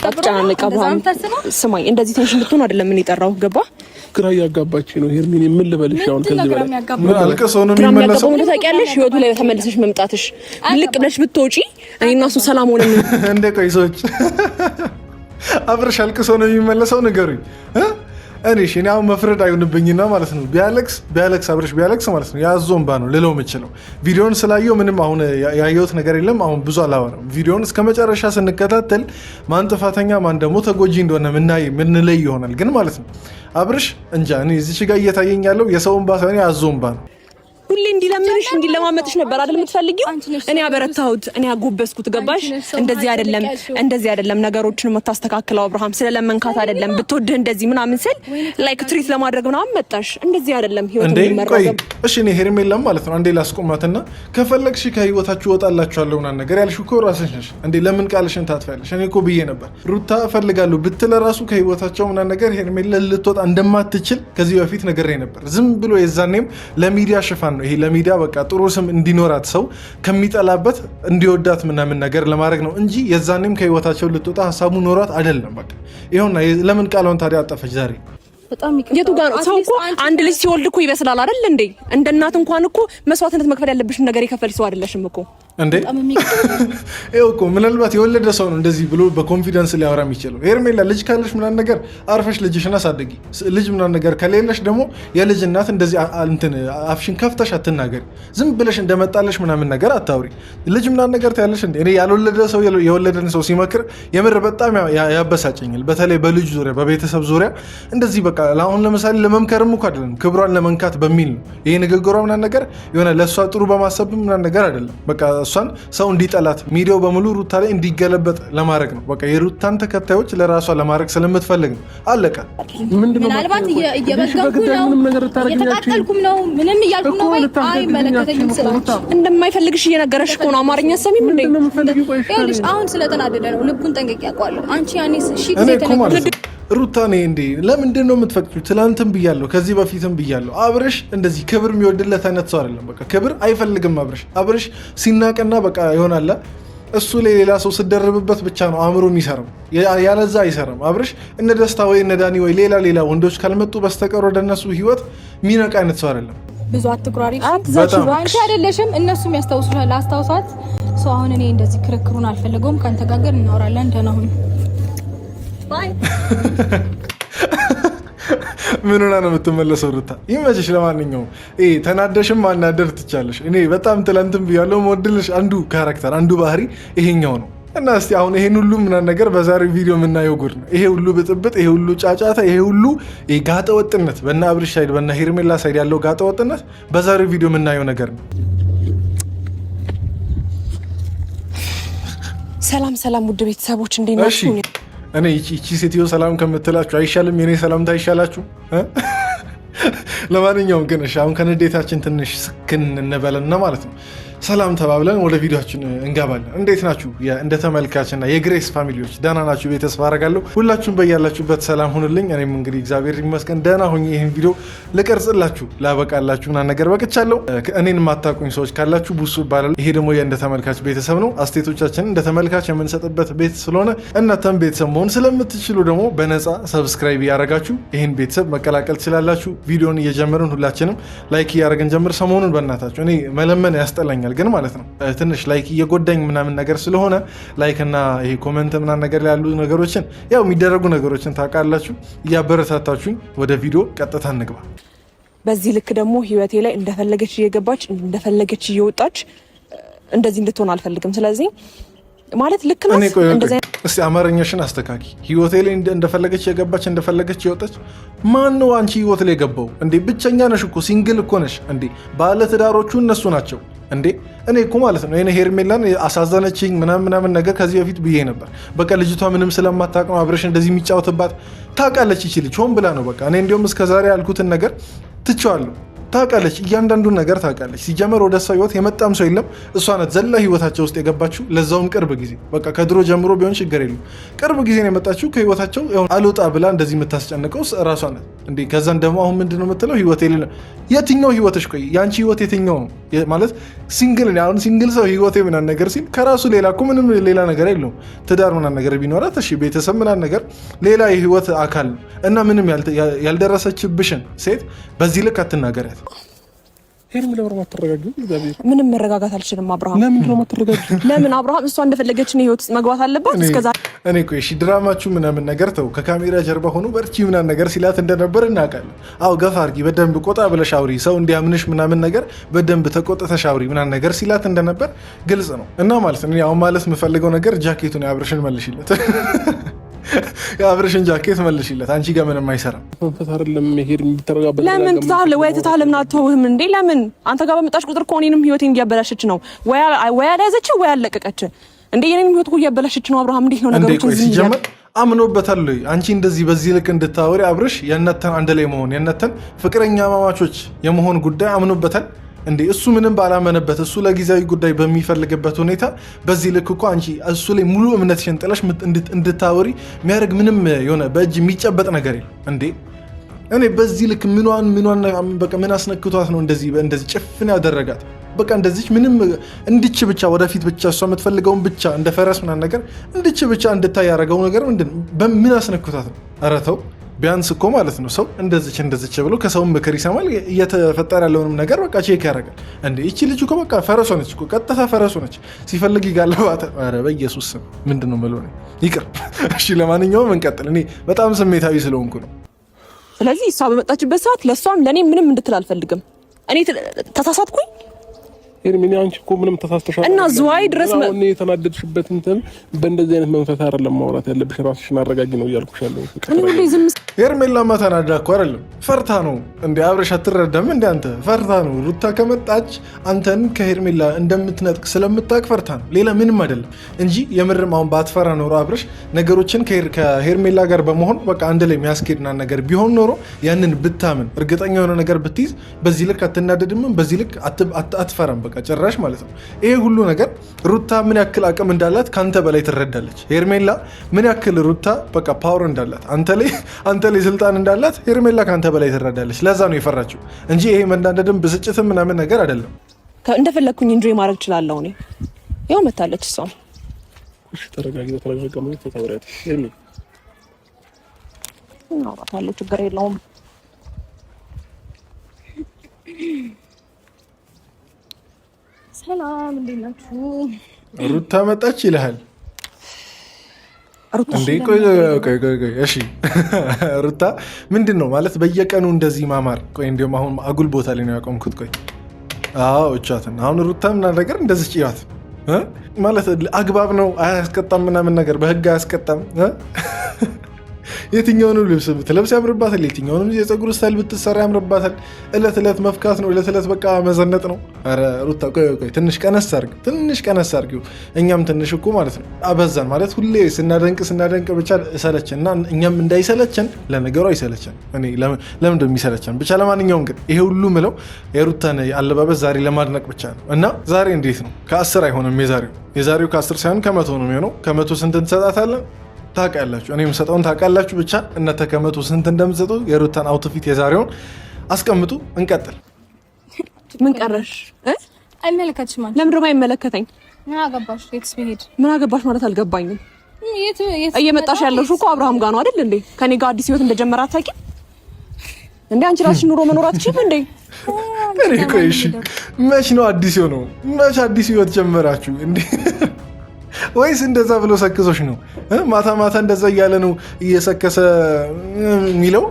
አትጨናነቅ አብርሃም ስማኝ እንደዚህ ቴንሽን ልትሆን አይደለም ምን ይጠራው ገባ ግራ ያጋባች ነው ሄርሚን ምን ልበልሽ አሁን ከዚህ በላይ ምን አልቀሰው ነው የሚመለሰው ነው ታውቂያለሽ ህይወቱ ላይ ተመልሰሽ መምጣትሽ ልቅ ብለሽ ብትወጪ እኔና እሱ ሰላም ሆነ እንደ ቆይሶች አብረሽ አልቀሰው ነው የሚመለሰው ንገሩኝ እኔ አሁን መፍረድ አይሆንብኝና ማለት ነው ቢያለቅስ አብረሽ ቢያለቅስ ማለት ነው ያዞምባ ነው ልለው የምችለው ቪዲዮን ስላየው ምንም አሁን ያየሁት ነገር የለም አሁን ብዙ አላወራም ቪዲዮን እስከ መጨረሻ ስንከታተል ማን ጥፋተኛ ማን ደግሞ ተጎጂ እንደሆነ ምንለይ ይሆናል ግን ማለት ነው አብረሽ እንጃ እኔ እዚህ ጋር እየታየኝ ያለው የሰውን ባሰ እኔ ያዞምባ ነው ሁሌ እንዲለምንሽ እንዲለማመጥሽ ነበር አይደል የምትፈልጊው እኔ አበረታሁት እኔ አጎበስኩት ገባሽ እንደዚህ አይደለም ነገሮችን መታስተካክለው አብርሃም ስለለመንካት አይደለም ብትወድህ እንደዚህ ምናምን ስል ላይክ ትሪት ለማድረግ ምናምን መጣሽ እንደዚህ አይደለም ህይወት የሚመራው እሺ እኔ ሄርሜላም ማለት ነው አንዴ ላስቆማትና ከፈለግሽ ከህይወታችሁ ወጣላችኋለሁ እና ነገር ያልሽው እኮ ራስሽ ነሽ እንዴ ለምን ቃልሽን ታጥፋለሽ እኔ እኮ ብዬ ነበር ሩታ እፈልጋለሁ ብትለ ራሱ ከህይወታቸው እና ነገር ሄርሜላ ልትወጣ እንደማትችል ከዚህ በፊት ነገሬ ነበር ዝም ብሎ የዛኔም ለሚዲያ ሽፋን ይሄ ለሚዲያ በቃ ጥሩ ስም እንዲኖራት ሰው ከሚጠላበት እንዲወዳት ምናምን ነገር ለማድረግ ነው እንጂ የዛኔም ከህይወታቸው ልትወጣ ሐሳቡ ኖራት አይደለም በቃ ይሁንና ለምን ቃሏን ታዲያ አጠፈች ዛሬ በጣም የቱ ጋር ነው ሰው እኮ አንድ ልጅ ሲወልድ እኮ ይበስላል አይደል እንዴ እንደ እናት እንኳን እኮ መስዋዕትነት መክፈል ያለብሽን ነገር የከፈልሽ ሰው አይደለሽም እኮ እንዴ ይኸው እኮ ምናልባት የወለደ ሰው ነው እንደዚህ ብሎ በኮንፊደንስ ሊያወራ የሚችለው ሄርሜላ ልጅ ካለሽ ምናምን ነገር አርፈሽ ልጅሽን አሳድጊ ልጅ ምናምን ነገር ከሌለሽ ደግሞ የልጅ እናት እንደዚህ እንትን አፍሽን ከፍተሽ አትናገሪ ዝም ብለሽ እንደመጣለሽ ምናምን ነገር አታውሪ ልጅ ምናምን ነገር ታያለሽ እንዴ እኔ ያልወለደ ሰው የወለደን ሰው ሲመክር የምር በጣም ያበሳጨኛል በተለይ በልጅ ዙሪያ በቤተሰብ ዙሪያ እንደዚህ በቃ አሁን ለምሳሌ ለመምከርም እኮ አይደለም ክብሯን ለመንካት በሚል ነው ይሄ ንግግሯ ምናምን ነገር የሆነ ለሷ ጥሩ በማሰብ ምናምን ነገር አይደለም በቃ እሷን ሰው እንዲጠላት ሚዲያው በሙሉ ሩታ ላይ እንዲገለበጥ ለማድረግ ነው በቃ የሩታን ተከታዮች ለራሷ ለማድረግ ስለምትፈልግ ነው አለቀ ምናልባት እየበገንኩ ነው የተቃጠልኩም ነው ምንም እያልኩ ነው ወይ አይመለከተኝም ስላችሁ እንደማይፈልግሽ እየነገረሽ እኮ ነው አማርኛ ሰሚም እንዴ ይኸውልሽ አሁን ስለተናደደ ነው ልቡን ጠንቅቄ ያውቀዋለሁ አንቺ ያኔ እሺ ጊዜ ተነግረሽ ሩታ ነኝ እንዴ ለምንድን ነው የምትፈቅጂው ትላንትም ብያለሁ ከዚህ በፊትም ብያለሁ አብረሽ እንደዚህ ክብር የሚወድለት አይነት ሰው አይደለም በቃ ክብር አይፈልግም አብረሽ ሲናቀና በቃ ይሆናል እሱ ሌላ ሰው ስደርብበት ብቻ ነው አእምሮ የሚሰራው ያለዛ አይሰራም አብረሽ እነ ደስታ ወይ እነ ዳኒ ወይ ሌላ ወንዶች ካልመጡ በስተቀር ወደ እነሱ ህይወት ሚነቃ አይነት ሰው አይደለም ብዙ አትኩራሪ አንቺ አይደለሽም እነሱም ያስታውሱሻል አስታውሳት ሰው አሁን እኔ እንደዚህ ክርክሩን አልፈልገውም ካንተ ጋር እናወራለን ደህና ሁን ባይ ምን ሆነ ነው የምትመለሰው ሩታ ይመችሽ ለማንኛውም ተናደሽም ማናደር ትቻለሽ እኔ በጣም ትላንትም ብያለሁ ሞድልሽ አንዱ ካራክተር አንዱ ባህሪ ይሄኛው ነው እና እስቲ አሁን ይሄን ሁሉ ምናምን ነገር በዛሬው ቪዲዮ የምናየው ጉድ ነው ይሄ ሁሉ ብጥብጥ ይሄ ሁሉ ጫጫታ ይሄ ሁሉ ጋጠ ወጥነት በእነ አብርሽ ሳይድ በእነ ሄርሜላ ሳይድ ያለው ጋጠ ወጥነት በዛሬው ቪዲዮ የምናየው ነገር ነው ሰላም ውድ ቤተሰቦች እንዴት ናችሁ እኔ እቺ ሴትዮ ሰላም ከምትላችሁ አይሻልም የኔ ሰላምታ አይሻላችሁ ለማንኛውም ግን እሺ አሁን ከንዴታችን ትንሽ ስክን እንበልና ማለት ነው ሰላም ተባብለን ወደ ቪዲዮአችን እንገባለን እንዴት ናችሁ እንደ ተመልካችና የግሬስ ፋሚሊዎች ደህና ናችሁ ቤተሰብ አደርጋለሁ ሁላችሁም በያላችሁበት ሰላም ሁኑልኝ እኔም እንግዲህ እግዚአብሔር ይመስገን ደህና ሆኜ ይሄን ቪዲዮ ልቀርጽላችሁ ላበቃላችሁና ነገር በቅቻለሁ እኔን የማታውቁኝ ሰዎች ካላችሁ ቡሱ ይባላል ይሄ ደግሞ የእንደ ተመልካች ቤተሰብ ነው አስቴቶቻችንን እንደ ተመልካች የምንሰጥበት ቤት ስለሆነ እናንተም ቤተሰብ መሆን ስለምትችሉ ደግሞ በነፃ ሰብስክራይብ ያደረጋችሁ ይሄን ቤተሰብ መቀላቀል ትችላላችሁ ቪዲዮን እየጀመርን ሁላችንም ላይክ እያደረግን ጀምር ሰሞኑን በእናታችሁ እኔ መለመን ያስጠላኛል ግን ማለት ነው ትንሽ ላይክ እየጎዳኝ ምናምን ነገር ስለሆነ ላይክ እና ይሄ ኮሜንት ምናምን ነገር ላይ ያሉ ነገሮችን ያው የሚደረጉ ነገሮችን ታውቃላችሁ እያበረታታችሁኝ ወደ ቪዲዮ ቀጥታ እንግባ በዚህ ልክ ደግሞ ህይወቴ ላይ እንደፈለገች እየገባች እንደፈለገች እየወጣች እንደዚህ እንድትሆን አልፈልግም ስለዚህ ማለት ልክ ነው እንደዚህ እስቲ አማርኛሽን አስተካኪ ህይወቴ ላይ እንደፈለገች የገባች እንደፈለገች የወጣች ማን ነው አንቺ ህይወት ላይ ገባው እንዴ ብቸኛ ነሽ እኮ ሲንግል እኮ ነሽ እንዴ ባለ ትዳሮቹ እነሱ ናቸው እንዴ እኔ እኮ ማለት ነው እኔ ሄርሜላን አሳዘነችኝ ምናምን ነገር ከዚህ በፊት ብዬ ነበር በቃ ልጅቷ ምንም ስለማታውቅ ነው አብረሽ እንደዚህ የሚጫወትባት ታውቃለች ይችልች ሆን ብላ ነው በቃ እኔ እንዲያውም እስከዛሬ ያልኩትን ነገር ትቼዋለሁ ታውቃለች፣ እያንዳንዱን ነገር ታውቃለች። ሲጀመር ወደ እሷ ህይወት የመጣም ሰው የለም። እሷ ናት ዘላ ህይወታቸው ውስጥ የገባችው። ለዛውም ቅርብ ጊዜ በቃ ከድሮ ጀምሮ ቢሆን ችግር የለም። ቅርብ ጊዜ ነው የመጣችው ከህይወታቸው። አልወጣ ብላ እንደዚህ የምታስጨንቀው ራሷ ናት እንዴ። ከዛን ደግሞ አሁን ምንድነው የምትለው? ህይወት የሌለ የትኛው ህይወትሽ? ቆይ ያንቺ ህይወት የትኛው ነው ማለት? ሲንግል ነው አሁን ሲንግል ሰው ህይወት ምናምን ነገር ሲል ከራሱ ሌላ እኮ ምንም ሌላ ነገር የለውም። ትዳር ምናምን ነገር ቢኖራት እሺ፣ ቤተሰብ ምናምን ነገር ሌላ የህይወት አካል ነው። እና ምንም ያልደረሰችብሽን ሴት በዚህ ልክ አትናገሪያት። ምንም መረጋጋት አልችልም አብርሃም። ለምን አብርሃም? እሷ እንደፈለገች ነው ህይወት ውስጥ መግባት አለባት። እስከዛ እኔ እኮ እሺ ድራማችሁ ምናምን ነገር ተው፣ ከካሜራ ጀርባ ሆኖ በርቺ ምናምን ነገር ሲላት እንደነበር እናውቃለን። አዎ ገፋ አድርጊ፣ በደንብ ቆጣ ብለሽ አውሪ፣ ሰው እንዲያምንሽ ምናምን ነገር በደንብ ተቆጥተሽ አውሪ ምናምን ነገር ሲላት እንደነበር ግልጽ ነው። እና ማለት ነው አሁን ማለት የምፈልገው ነገር ጃኬቱን አብርሽን መልሽለት የአብርሽን ጃኬት መልሽለት። አንቺ ጋር ምንም አይሰራም። ለምን ትታለ ወይ ትታለ ምን አትተውህም እንዴ? ለምን አንተ ጋር በመጣሽ ቁጥር እኮ እኔንም ህይወቴን እያበላሸች ነው። ወይ አልያዘች ወይ አለቀቀች እንዴ? የኔንም ህይወት እኮ እያበላሸች ነው። አብርሃም እንዴት ነው ነገሮችን ዝም ይላል? አምኖበታል ወይ? አንቺ እንደዚህ በዚህ ልክ እንድታወሪ አብርሽ የእናንተን አንድ ላይ መሆን የእናንተን ፍቅረኛ ማማቾች የመሆን ጉዳይ አምኖበታል እንዴ? እሱ ምንም ባላመነበት እሱ ለጊዜያዊ ጉዳይ በሚፈልግበት ሁኔታ በዚህ ልክ እኮ አንቺ እሱ ላይ ሙሉ እምነትሽን ጥለሽ እንድታወሪ የሚያደርግ ምንም የሆነ በእጅ የሚጨበጥ ነገር የለም እንዴ? እኔ በዚህ ልክ ምኗን በቃ ምን አስነክቷት ነው እንደዚህ ጭፍን ያደረጋት? በቃ እንደዚህ ምንም እንድች ብቻ ወደፊት ብቻ እሷ የምትፈልገውን ብቻ እንደ ፈረስ ምናምን ነገር እንድች ብቻ እንድታይ ያደረገው ነገር ምንድን ነው? በምን አስነክቷት ነው? ኧረ ተው ቢያንስ እኮ ማለት ነው ሰው እንደዚች ብሎ ከሰው ምክር ይሰማል። እየተፈጠረ ያለውንም ነገር በቃ ቼክ ያደርጋል እንዴ። እቺ ልጅ እኮ በቃ ፈረሶ ነች እኮ፣ ቀጥታ ፈረሶ ነች። ሲፈልግ ይጋለባታል። ኧረ በኢየሱስ ስም ምንድነው የምለው ነው? ይቅር እሺ። ለማንኛውም እንቀጥል። እኔ በጣም ስሜታዊ ስለሆንኩ ነው። ስለዚህ እሷ በመጣችበት ሰዓት ለእሷም ለእኔ ምንም እንድትል አልፈልግም። እኔ ተሳሳትኩኝ ሄርሚኒ አንቺ እኮ ምንም ተሳስተሻል እና ዝዋይ ድረስ ነው የተናደድሽበት። እንትን በእንደዚህ አይነት መንፈስ አይደለም ማውራት ያለብሽ፣ ራስሽን አረጋጊ ነው እያልኩሽ ያለው። ሄርሜላማ ተናዳ እኮ አይደለም ፈርታ ነው እንዴ? አብረሽ አትረዳም እንዴ? አንተ ፈርታ ነው። ሩታ ከመጣች አንተን ከሄርሜላ እንደምትነጥቅ ስለምታውቅ ፈርታ ነው፣ ሌላ ምንም አይደለም እንጂ የምርም አሁን ባትፈራ ኖሮ አብረሽ ነገሮችን ከሄርሜላ ጋር በመሆን በቃ አንድ ላይ የሚያስኬድና ነገር ቢሆን ኖሮ ያንን ብታምን እርግጠኛ የሆነ ነገር ብትይዝ በዚህ ልክ አትናደድም፣ በዚህ ልክ አትፈራም። በቃ ጭራሽ ማለት ነው። ይሄ ሁሉ ነገር ሩታ ምን ያክል አቅም እንዳላት ካንተ በላይ ትረዳለች። ሄርሜላ ምን ያክል ሩታ በቃ ፓወር እንዳላት አንተ ላይ ስልጣን እንዳላት ሄርሜላ ካንተ በላይ ትረዳለች። ለዛ ነው የፈራችው እንጂ ይሄ መንዳደድም ብስጭትም ምናምን ነገር አይደለም። እንደፈለኩኝ ኢንጆይ ማድረግ እችላለሁ። እኔ ያው መታለች እሷ። እሺ ተረጋጊ፣ ተረጋጊ። ተታወሪያት ሄርሜ ነው ባታለች፣ ችግር የለውም። ሰላም እንዴት ናችሁ? ሩታ መጣች ይልሃል እንዴ? ቆይ እሺ ሩታ ምንድን ነው ማለት በየቀኑ እንደዚህ ማማር? ቆይ እንዲያውም አሁን አጉል ቦታ ላይ ነው ያቆምኩት። ቆይ አዎ እቻትን አሁን ሩታ ምናምን ነገር እንደዚህ ጭያት ማለት አግባብ ነው? አያስቀጣም ምናምን ነገር በህግ አያስቀጣም። የትኛውንም ልብስ ብትለብስ ያምርባታል። የትኛውንም የፀጉር ስታይል ብትሰራ ያምርባታል። እለት እለት መፍካት ነው። እለት እለት በቃ መዘነጥ ነው። ኧረ ሩታ ቆይ ትንሽ ቀነስ አድርጊው። እኛም ትንሽ እኮ ማለት ነው አበዛን ማለት ሁሌ ስናደንቅ ብቻ ሰለችን እና እኛም እንዳይሰለችን ለነገሩ አይሰለችን። እኔ ለምን እንደሚሰለችን ብቻ። ለማንኛውም ግን ይሄ ሁሉ ምለው የሩታን አለባበስ ዛሬ ለማድነቅ ብቻ ነው። እና ዛሬ እንዴት ነው ከ10 አይሆንም። የዛሬው ከ10 ሳይሆን ከ100 ነው የሚሆነው። ከ100 ስንት እንሰጣታለን? ታውቃላችሁ፣ እኔ የምሰጠውን ታውቃላችሁ። ብቻ እናንተ ከ100 ስንት እንደምትሰጡ የሩታን አውትፊት የዛሬውን አስቀምጡ። እንቀጥል። ምን ቀረሽ? አይመለከትሽም ማለት ለምን ደግሞ አይመለከተኝ? ምን አገባሽ? ምን አገባሽ ማለት አልገባኝም። እየመጣሽ ያለሽ እኮ አብርሃም ጋር ነው አይደል እንዴ? ከኔ ጋር አዲስ ህይወት እንደጀመረ አታውቂም እንዴ? አንቺ ራስሽ ኑሮ መኖር አትችይም እንዴ? እኔ ቆይ እሺ፣ መች ነው አዲስ የሆነው? መች አዲስ ህይወት ጀመራችሁ እንዴ? ወይስ እንደዛ ብሎ ሰክሶሽ ነው? ማታ እንደዛ እያለ ነው እየሰከሰ የሚለው?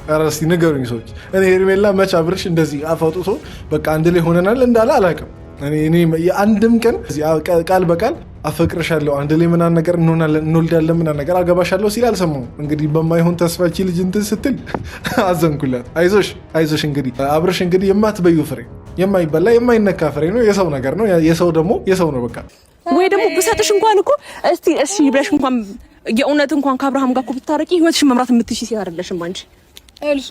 ኧረ እስኪ ንገሩኝ ሰዎች። እኔ ሄርሜላ መች አብርሽ እንደዚህ አፍ አውጥቶ በቃ አንድ ላይ ሆነናል እንዳለ አላውቅም። እኔ የአንድም ቀን ቃል በቃል አፈቅርሻለሁ አንድ ላይ ምናምን ነገር እንወልዳለን ምናምን ነገር አገባሻለሁ ሲል አልሰማሁም። እንግዲህ በማይሆን ተስፋቺ ልጅ እንትን ስትል አዘንኩላት። አይዞሽ እንግዲህ አብርሽ እንግዲህ የማትበዩ ፍሬ የማይበላ የማይነካ ፍሬ ነው። የሰው ነገር ነው። የሰው ደግሞ የሰው ነው በቃ። ወይ ደግሞ ብሰጥሽ እንኳን እኮ እሺ ብለሽ እንኳን የእውነት እንኳን ከአብርሃም ጋር እኮ ብታረቂ ህይወትሽን መምራት የምትችይ ሲል አይደለሽም አንቺ። ገባሽ?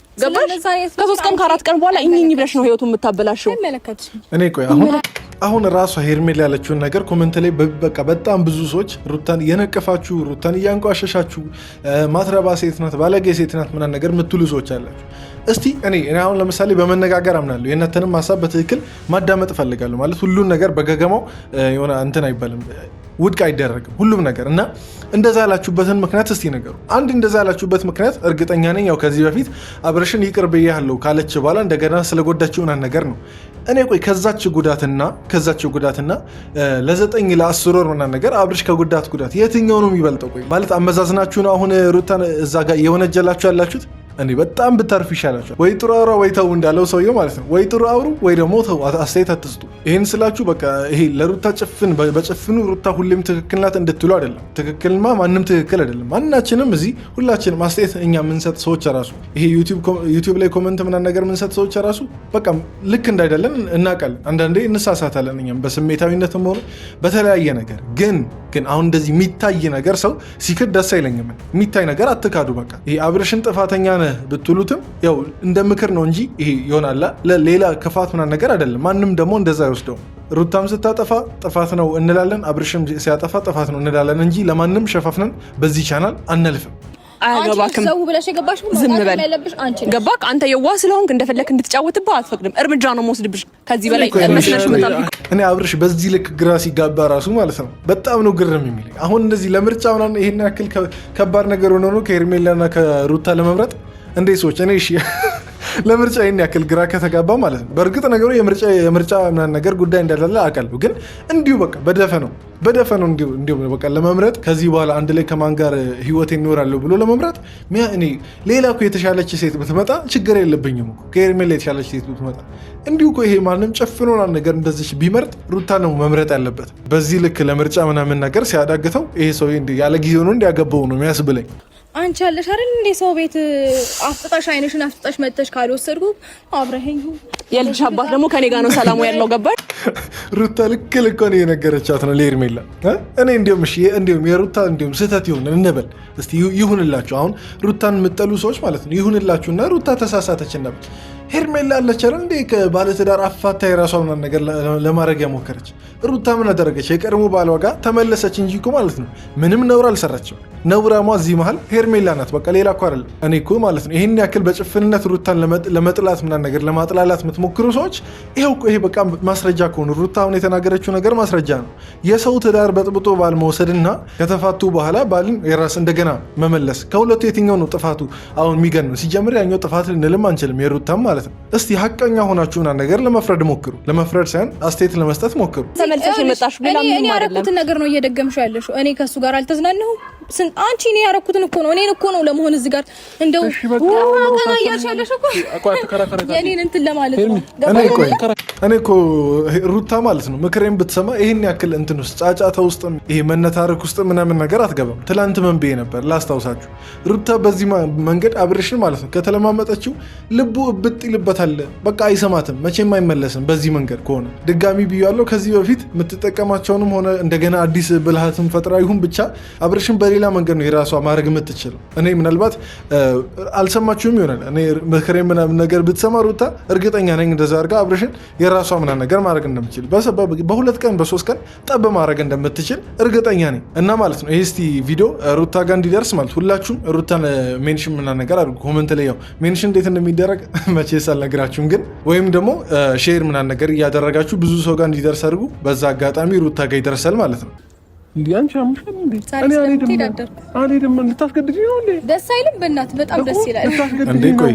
ከ3 ቀን ከ4 ቀን በኋላ እኚኝ ብለሽ ነው ህይወቱን የምታበላሽው። እኔ ቆይ አሁን ራሷ ሄርሜላ ያለችውን ነገር ኮሜንት ላይ በቃ በጣም ብዙ ሰዎች ሩታን እየነቀፋችሁ ሩታን እያንቋሸሻችሁ ማትረባ ሴት ናት ባለጌ ሴት ናት ምናምን ነገር የምትሉ ሰዎች አላችሁ። እስቲ እኔ አሁን ለምሳሌ በመነጋገር አምናለሁ። የእናንተንም ሀሳብ በትክክል ማዳመጥ እፈልጋለሁ። ማለት ሁሉን ነገር በገገማው የሆነ እንትን አይባልም፣ ውድቅ አይደረግም ሁሉም ነገር እና እንደዛ ያላችሁበትን ምክንያት እስቲ ነገሩ። አንድ እንደዛ ያላችሁበት ምክንያት እርግጠኛ ነኝ ያው ከዚህ በፊት አብርሽን ይቅር ብያለሁ ካለች በኋላ እንደገና ስለጎዳችሁን ነገር ነው። እኔ ቆይ ከዛች ጉዳትና ለ9 ለ10 ወር ምናምን ነገር አብርሽ ከጉዳት የትኛው ነው የሚበልጠው? ቆይ ማለት አመዛዝናችሁ ነው አሁን ሩታን እዛ ጋር የወነጀላችሁ ያላችሁት? እኔ በጣም ብታርፍ ይሻላችኋል። ወይ ጥሩ አውራ ወይ ተው እንዳለው ሰውዬው ማለት ነው። ወይ ጥሩ አውሩ ወይ ደግሞ ተው፣ አስተያየት አትስጡ። ይሄን ስላችሁ በቃ ይሄ ለሩታ በጭፍኑ ሩታ ሁሌም ትክክል ናት እንድትሉ አይደለም። ትክክልማ ማንም ትክክል አይደለም። ማናችንም እዚህ ሁላችንም አስተያየት እኛ የምንሰጥ ሰዎች ራሱ ይሄ ዩቲዩብ ላይ ኮመንት ምናምን ነገር የምንሰጥ ሰዎች ራሱ በቃ ልክ እንዳይደለን እናውቃለን። አንዳንዴ እንሳሳታለን እኛም በስሜታዊነትም ሆነ በተለያየ ነገር። ግን አሁን እንደዚህ የሚታይ ነገር ሰው ሲክድ ደስ አይለኝም። የሚታይ ነገር አትካዱ። በቃ ይሄ አብርሽን ጥፋተኛ ብትሉትም ያው እንደ ምክር ነው እንጂ ይሄ ይሆናል ለሌላ ክፋት ምናምን ነገር አይደለም። ማንም ደግሞ እንደዛ አይወስደው። ሩታም ስታጠፋ ጥፋት ነው እንላለን፣ አብርሽም ሲያጠፋ ጥፋት ነው እንላለን እንጂ ለማንም ሸፋፍነን በዚህ ቻናል አንልፍም። አያገባክም። ዝም በል ገባክ? አንተ የዋህ ስለሆንክ እንደፈለክ እንድትጫወትብህ አትፈቅድም። እርምጃ ነው የምወስድብሽ ከዚህ በላይ መስነሽ መጣልኩ። እኔ አብርሽ በዚህ ልክ ግራ ሲጋባ ራሱ ማለት ነው በጣም ነው ግርም የሚለኝ። አሁን እንደዚህ ለምርጫ ምናምን ይሄን ያክል ከባድ ነገር ሆኖ ነው ከሄርሜላና ከሩታ ለመምረጥ እንዴ ሰዎች? እኔ እሺ ለምርጫ ይሄን ያክል ግራ ከተጋባ ማለት ነው። በእርግጥ ነገሩ የምርጫ ምናምን ነገር ጉዳይ እንዳለ አውቃለሁ። ግን እንዲሁ በቃ በደፈነው እንዲሁ በቃ ለመምረጥ ከዚህ በኋላ አንድ ላይ ከማን ጋር ህይወት ይኖራለሁ ብሎ ለመምረጥ እኔ ሌላ እኮ የተሻለች ሴት ብትመጣ ችግር የለብኝም እኮ ከሄርሜላ የተሻለች ሴት ብትመጣ። እንዲሁ እኮ ይሄ ማንም ጨፍኖና ነገር እንደዚህ ቢመርጥ ሩታ ነው መምረጥ ያለበት። በዚህ ልክ ለምርጫ ምናምን ነገር ሲያዳግተው ይሄ ሰው ያለ ጊዜው ነው እንዲያገባው ነው የሚያስብለኝ። አንቺ ያለሽ አይደል እንዴ ሰው ቤት አፍጥጣሽ አይነሽን አፍጥጣሽ መጥተሽ ካልወሰድኩ አብረኸኝ የልጅ አባት ደግሞ ከኔ ጋር ነው ሰላሙ ያለው። ገባሽ? ሩታ ልክ ነው የነገረቻት ነው ለሄርሜላ። እኔ እንዲሁም የሩታ ስህተት ይሁን እንበል እስቲ ይሁንላችሁ። አሁን ሩታን የምጠሉ ሰዎች ማለት ነው ይሁንላችሁና ሩታ ተሳሳተች እንበል። ሄርሜላ አለች አይደል እንዴ ከባለትዳር አፋታ የራሷን ነገር ለማድረግ ያሞከረች። ሩታ ምን አደረገች? የቀድሞ ባሏ ጋር ተመለሰች እንጂ እኮ ማለት ነው ምንም ነውር አልሰራችም። ነውራሟ እዚህ መሀል ሄርሜላ ናት። በቃ ሌላ እኮ አይደለም። እኔ እኮ ማለት ነው ይሄን ያክል በጭፍንነት ሩታን ለመጥላት ምናምን ነገር ለማጥላላት የምትሞክሩ ሰዎች ይሄ በቃ ማስረጃ ከሆኑ ሩታ አሁን የተናገረችው ነገር ማስረጃ ነው። የሰው ትዳር በጥብጦ ባል መውሰድና ከተፋቱ በኋላ ባልን የራስ እንደገና መመለስ ከሁለቱ የትኛው ነው ጥፋቱ? አሁን የሚገን ነው ሲጀምር ያኛው ጥፋት ልንልም አንችልም የሩታም ማለት ነው። እስቲ ሀቀኛ ሆናችሁና ነገር ለመፍረድ ሞክሩ። ለመፍረድ ሳይሆን አስተያየት ለመስጠት ሞክሩ። ተመልሰሽ የመጣሽው ሌላ ምንም አይደለም። ያረኩትን ነገር ነው እየደገምሽው ያለሽው። እኔ ከሱ ጋር አልተዝናናሁም። አንቺ እኔ ያረኩትን እኮ ነው እኔን እኮ ነው ለመሆን እዚህ ጋር እንደው አቀና ያልሻለሽ እኮ የኔን እንትን ለማለት ነው። እኔ እኮ ሩታ ማለት ነው ምክሬን ብትሰማ ይሄን ያክል እንትን ውስጥ ጫጫታ ውስጥ ይሄ መነታረክ ውስጥ ምናምን ነገር አትገባም። ትላንት መንቤ ነበር ላስታውሳችሁ። ሩታ በዚህ መንገድ አብርሽን ማለት ነው ከተለማመጠችው ልቡ እብጥ ይልበታል። በቃ አይሰማትም፣ መቼም አይመለስም። በዚህ መንገድ ከሆነ ድጋሚ ብያለሁ። ከዚህ በፊት የምትጠቀማቸውንም ሆነ እንደገና አዲስ ብልሃትን ፈጥራ ይሁን ብቻ አብርሽን በሌላ መንገድ ነው የራሷ ማድረግ የምትችለው። እኔ ምናልባት አልሰማችሁም ይሆናል። እኔ ምክሬን ምናምን ነገር ብትሰማ ሩታ እርግጠኛ ነኝ እንደዛ አድርጋ አብርሽን የራሷ ምናምን ነገር ማድረግ እንደምትችል በ2 ቀን በ3 ቀን ጠብ ማድረግ እንደምትችል እርግጠኛ ነኝ። እና ማለት ነው ይሄ እስቲ ቪዲዮ ሩታ ጋር እንዲደርስ ማለት ሁላችሁም ሩታን ሜንሽን ምናምን ነገር አድርጉ። ኮመንት ላይ ያው ሜንሽን እንዴት እንደሚደረግ መቼስ አልነግራችሁም፣ ግን ወይም ደግሞ ሼር ምናምን ነገር እያደረጋችሁ ብዙ ሰው ጋር እንዲደርስ አድርጉ። በዛ አጋጣሚ ሩታ ጋር ይደርሳል ማለት ነው። እንዴ አንቺ አምሽን እንዴ አልሄድም ልታስገድጂ ነው እንዴ? ደስ አይልም? በእናትህ በጣም ደስ ይላል እንዴ። ቆይ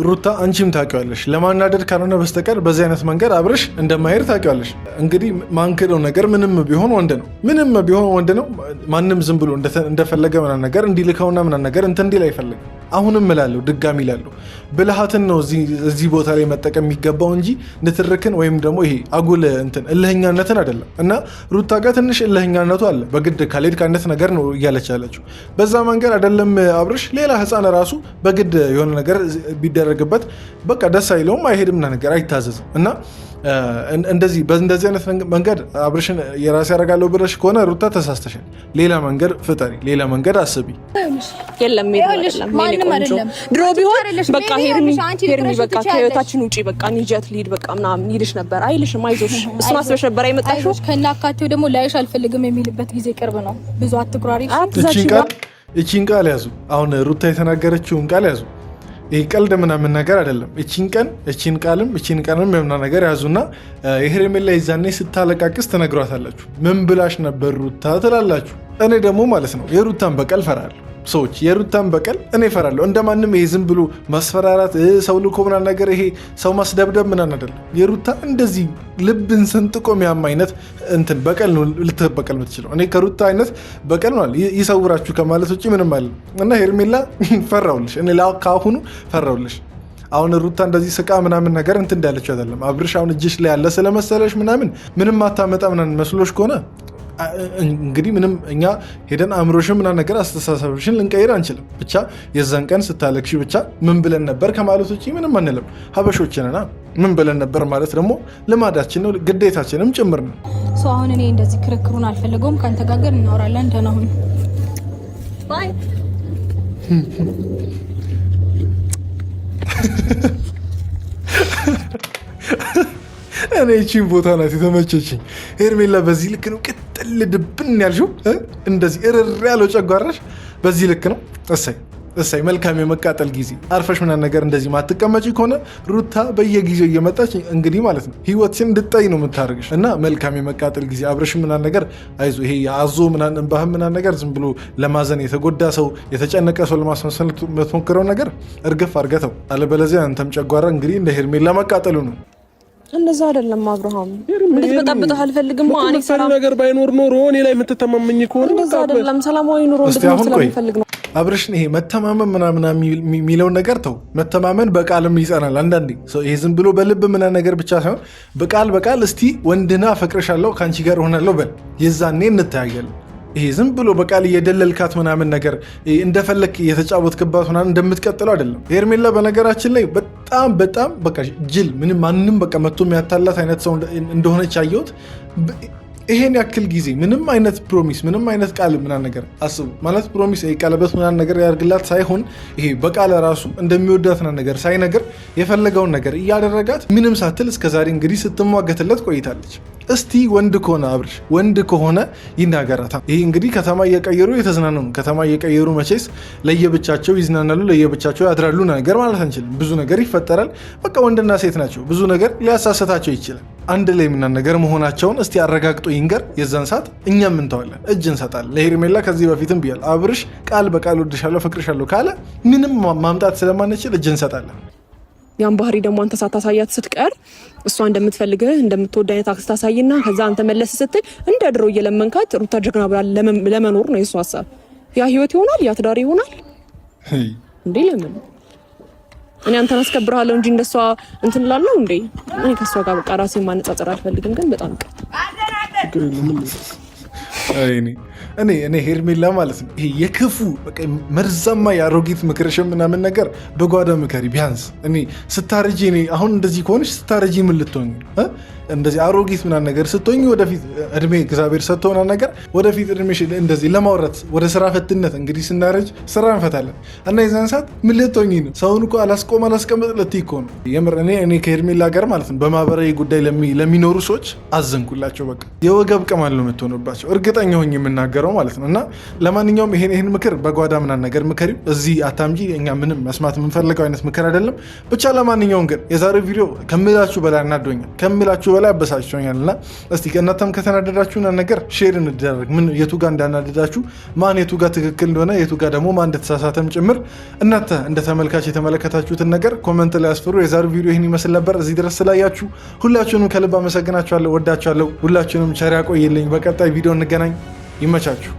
ሩታ አንቺም ታውቂዋለሽ፣ ለማናደድ ካልሆነ በስተቀር በዚህ አይነት መንገድ አብርሽ እንደማይሄድ ታውቂዋለሽ። እንግዲህ ማንክደው ነገር ምንም ቢሆን ወንድ ነው። ማንም ዝም ብሎ እንደፈለገ ምናምን ነገር እንዲልከውና ምናምን ነገር እንትን እንዲል አይፈልግም። አሁንም እላለሁ ድጋሚ እላለሁ ብልሃትን ነው እዚህ ቦታ ላይ መጠቀም የሚገባው እንጂ ንትርክን ወይም ደግሞ ይሄ አጉል እንትን እልህኛነትን አይደለም። እና ሩታ ጋር ትንሽ እልህኛነቱ አለ። በግድ ካልሄድክ አይነት ነገር ነው እያለች ያለችው። በዛ መንገድ አይደለም አብርሽ ሌላ ህፃን ራሱ በግድ የሆነ ነገር ቢደረግበት በቃ ደስ አይለውም፣ አይሄድም፣ ነገር አይታዘዝም። እና እንደዚህ በእንደዚህ አይነት መንገድ አብርሽን የራስ ያደርጋለሁ ብለሽ ከሆነ ሩታ ተሳስተሻል። ሌላ መንገድ ፍጠሪ፣ ሌላ መንገድ አስቢ። የለም ማንም አይደለም። ድሮ ቢሆን በቃ ሄርሚ በቃ ከህይወታችን ውጪ በቃ ንጀት ሊድ በቃ ምናምን ይልሽ ነበር አይልሽም? አይዞሽ እሱን አስበሽ ነበር አይመጣሽው። ከናካቴው ደግሞ ላይሽ አልፈልግም የሚልበት ጊዜ ቅርብ ነው። ብዙ አትኩራሪ። እቺን ቃል ያዙ። አሁን ሩታ የተናገረችውን ቃል ያዙ። ይህ ቀልድ ምናምን ነገር አይደለም። እቺን ቀንም የምና ነገር ያዙና የሄርሜላ ይዛኔ ስታለቃቅስ ትነግሯታላችሁ። ምን ብላሽ ነበር ሩታ ትላላችሁ። እኔ ደግሞ ማለት ነው የሩታን በቀል ፈራለሁ። ሰዎች የሩታን በቀል እኔ ፈራለሁ። እንደማንም ይሄ ዝም ብሎ ማስፈራራት ሰው ልኮ ምናምን ነገር ይሄ ሰው ማስደብደብ ምናምን አይደለም። የሩታ እንደዚህ ልብን ሰንጥቆ የሚያም አይነት እንትን በቀል ነው ልትበቀል የምትችለው። እኔ ከሩታ አይነት በቀል ነው ይሰውራችሁ ከማለት ውጭ ምንም አለ እና ሄርሜላ ፈራውልሽ። እኔ ካሁኑ ፈራውልሽ። አሁን ሩታ እንደዚህ ስቃ ምናምን ነገር እንትን እንዳለችው አይደለም። አብርሽ አሁን እጅሽ ላይ ያለ ስለመሰለሽ ምንም አታመጣ ምናምን መስሎሽ ከሆነ እንግዲህ ምንም እኛ ሄደን አእምሮሽን ምናምን ነገር አስተሳሰብሽን ልንቀይር አንችልም። ብቻ የዛን ቀን ስታለቅሽ ብቻ ምን ብለን ነበር ከማለት ውጭ ምንም አንልም። ሀበሾችንና ምን ብለን ነበር ማለት ደግሞ ልማዳችን ነው፣ ግዴታችንም ጭምር ነው። አሁን እኔ እንደዚህ ክርክሩን አልፈልገውም። ካንተ ጋር እናወራለን። ደህና ሁን ባይ። እኔ እቺን ቦታ ናት የተመቸችኝ። ሄርሜላ በዚህ ልክ ነው ቅጥል ድብን ያልሽው፣ እንደዚህ እርር ያለው ጨጓራሽ በዚህ ልክ ነው። እሰይ መልካም የመቃጠል ጊዜ። አርፈሽ ምናምን ነገር እንደዚህ ማትቀመጪ ከሆነ ሩታ በየጊዜው እየመጣች እንግዲህ ማለት ነው ህይወትሽን እንድጠይ ነው የምታደርግሽ። እና መልካም የመቃጠል ጊዜ። አብረሽ ምናምን ነገር አይዞ። ይሄ የአዞ ምናምን እንባህ ምናምን ነገር ዝም ብሎ ለማዘን የተጎዳ ሰው የተጨነቀ ሰው ለማስመሰል የምትሞክረው ነገር እርግፍ አድርገተው፣ አለበለዚያ አንተም ጨጓራ እንግዲህ እንደ ሄርሜላ መቃጠሉ ነው። እንደዛ አይደለም አብርሃም፣ እንድትበጣበጥህ አልፈልግም። ማን ሰላም ነገር ባይኖር ኖሮ እኔ ላይ የምትተማመኝ ከሆነ እንደዛ አይደለም። ሰላማዊ ኑሮ እንድትፈልግ ነው አብርሽን። ይሄ መተማመን ምናምን የሚለውን ነገር ተው። መተማመን በቃልም ይጸናል አንዳንዴ። ይሄ ዝም ብሎ በልብ ምናምን ነገር ብቻ ሳይሆን በቃል እስቲ ወንድና አፈቅርሻለሁ ከአንቺ ጋር እሆናለሁ በል፣ የዛኔ እንተያያለን። ይሄ ዝም ብሎ በቃል እየደለልካት ምናምን ነገር እንደፈለክ የተጫወትክባት ምናምን እንደምትቀጥለው አይደለም። ሄርሜላ በነገራችን ላይ በጣም በቃ ጅል ማንም በቃ መጥቶ የሚያታላት አይነት ሰው እንደሆነች ያየሁት። ይሄን ያክል ጊዜ ምንም አይነት ፕሮሚስ ምንም አይነት ቃል ምናምን ነገር አስቡ ማለት ፕሮሚስ ቀለበት ምናምን ነገር ያርግላት ሳይሆን ይሄ በቃል ራሱ እንደሚወዳት ነገር ሳይነገር የፈለገውን ነገር እያደረጋት ምንም ሳትል እስከዛሬ እንግዲህ ስትሟገትለት ቆይታለች። እስቲ ወንድ ከሆነ አብርሽ ወንድ ከሆነ ይናገራታ። ይሄ እንግዲህ ከተማ እየቀየሩ የተዝናኑ ነው። ከተማ እየቀየሩ መቼስ ለየብቻቸው ይዝናናሉ፣ ለየብቻቸው ያድራሉ ነገር ማለት አንችልም። ብዙ ነገር ይፈጠራል። በቃ ወንድና ሴት ናቸው። ብዙ ነገር ሊያሳሰታቸው ይችላል። አንድ ላይ ምናምን ነገር መሆናቸውን እስቲ አረጋግጦ ይንገር። የዛን ሰዓት እኛም እንተዋለን፣ እጅ እንሰጣለን። ለሄርሜላ ከዚህ በፊትም ብያል፣ አብርሽ ቃል በቃል ወድሻለሁ ፈቅርሻለሁ ካለ ምንም ማምጣት ስለማንችል እጅ እንሰጣለን። ያን ባህሪ ደግሞ አንተ ሳታሳያት ስትቀር እሷ እንደምትፈልግህ እንደምትወድ አይነት አክስት ታሳይና ከዛ አንተ መለስ ስትል እንደ ድሮ እየለመንካት ሩታ ጀግና ብላ ለመኖር ነው የእሱ ሀሳብ። ያ ህይወት ይሆናል፣ ያ ትዳር ይሆናል እንዴ? ለምን እኔ አንተን አስከብርሃለሁ እንጂ እንደሷ እንትን እላለሁ እንዴ? እኔ ከሷ ጋር በቃ ራሴን ማነጻጸር አልፈልግም። ግን በጣም እኔ ሄርሜላ ማለት ነው ይሄ የክፉ መርዛማ የአሮጊት ምክርሽም ምናምን ነገር በጓዳ ምከሪ። ቢያንስ እኔ ስታረጂ አሁን እንደዚህ ከሆነች ስታረጂ ምን ልትሆኝ እንደዚህ አሮጊት ምናምን ነገር ስትሆኝ ወደፊት እድሜ እግዚአብሔር ሰጥቶና ነገር ወደፊት እድሜሽ እንደዚህ ለማውራት ወደ ስራ ፈትነት እንግዲህ ስናረጅ ስራ እንፈታለን እና የዛን ሰዓት ምን ልትሆኝ ነው? ሰውን እኮ አላስቀምጥ ልትይ እኮ ነው። የምር እኔ ከሄርሜላ ጋር ማለት ነው በማህበራዊ ጉዳይ ለሚኖሩ ሰዎች አዘንኩላቸው። በቃ የወገብ ቅማል ነው የምትሆንባቸው፣ እርግጠኛ ሆኜ የምናገረው ማለት ነው። እና ለማንኛውም ይሄን ምክር በጓዳ ምናምን ነገር ምከሪው፣ እዚህ አታምጂ። እኛ ምንም መስማት የምንፈልገው አይነት ምክር አይደለም። ብቻ ለማንኛውም ግን የዛሬው ቪዲዮ ከምላችሁ በላይ አናዶኛል፣ ከምላችሁ በላይ አበሳጭቶኛል። እና እስቲ ከእናንተም ከተናደዳችሁ ነገር ሼር እንደረግ ምን የቱ ጋር እንዳናደዳችሁ፣ ማን የቱ ጋር ትክክል እንደሆነ የቱ ጋር ደግሞ ማን እንደተሳሳተም ጭምር እናንተ እንደ ተመልካች የተመለከታችሁትን ነገር ኮመንት ላይ አስፍሩ። የዛሬው ቪዲዮ ይህን ይመስል ነበር። እዚህ ድረስ ስላያችሁ ሁላችሁንም ከልብ አመሰግናችኋለሁ፣ ወዳችኋለሁ። ሁላችሁንም ቸር ያቆይልኝ። በቀጣይ ቪዲዮ እንገናኝ። ይመቻችሁ።